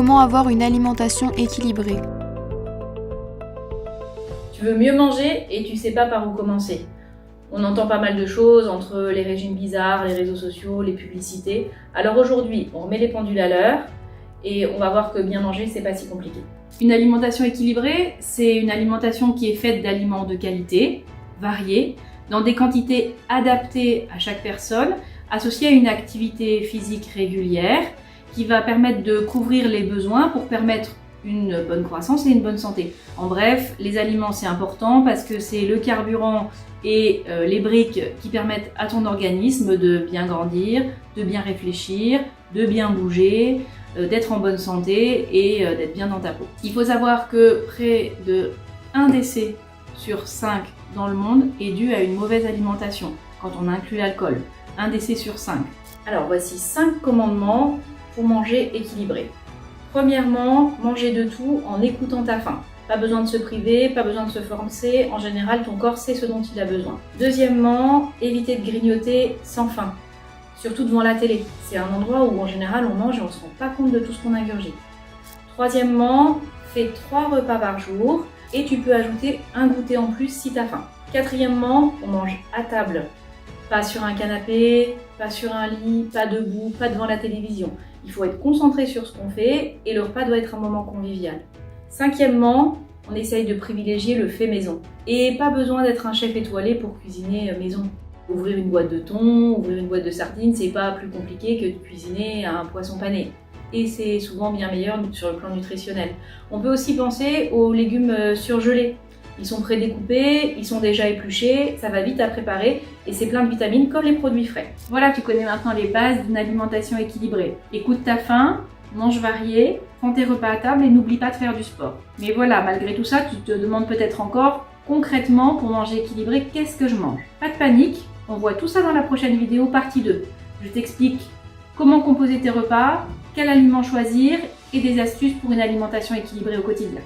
Comment avoir une alimentation équilibrée? Tu veux mieux manger et tu sais pas par où commencer. On entend pas mal de choses entre les régimes bizarres, les réseaux sociaux, les publicités. Alors aujourd'hui, on remet les pendules à l'heure et on va voir que bien manger, c'est pas si compliqué. Une alimentation équilibrée, c'est une alimentation qui est faite d'aliments de qualité, variés, dans des quantités adaptées à chaque personne, associées à une activité physique régulière qui va permettre de couvrir les besoins pour permettre une bonne croissance et une bonne santé. En bref, les aliments c'est important parce que c'est le carburant et les briques qui permettent à ton organisme de bien grandir, de bien réfléchir, de bien bouger, d'être en bonne santé et d'être bien dans ta peau. Il faut savoir que près de 1 décès sur 5 dans le monde est dû à une mauvaise alimentation, quand on inclut l'alcool. 1 décès sur 5. Alors voici 5 commandements pour manger équilibré. Premièrement, manger de tout en écoutant ta faim. Pas besoin de se priver, pas besoin de se forcer, en général ton corps sait ce dont il a besoin. Deuxièmement, éviter de grignoter sans faim, surtout devant la télé. C'est un endroit où en général on mange et on ne se rend pas compte de tout ce qu'on ingurgite. Troisièmement, fais 3 repas par jour et tu peux ajouter un goûter en plus si tu as faim. Quatrièmement, on mange à table, pas sur un canapé, pas sur un lit, pas debout, pas devant la télévision. Il faut être concentré sur ce qu'on fait et le repas doit être un moment convivial. Cinquièmement, on essaye de privilégier le fait maison. Et pas besoin d'être un chef étoilé pour cuisiner maison. Ouvrir une boîte de thon, ouvrir une boîte de sardines, c'est pas plus compliqué que de cuisiner un poisson pané. Et c'est souvent bien meilleur sur le plan nutritionnel. On peut aussi penser aux légumes surgelés. Ils sont prédécoupés, ils sont déjà épluchés, ça va vite à préparer et c'est plein de vitamines comme les produits frais. Voilà, tu connais maintenant les bases d'une alimentation équilibrée. Écoute ta faim, mange varié, prends tes repas à table et n'oublie pas de faire du sport. Mais voilà, malgré tout ça, tu te demandes peut-être encore, concrètement, pour manger équilibré, qu'est-ce que je mange? Pas de panique, on voit tout ça dans la prochaine vidéo, partie 2. Je t'explique comment composer tes repas, quels aliments choisir et des astuces pour une alimentation équilibrée au quotidien.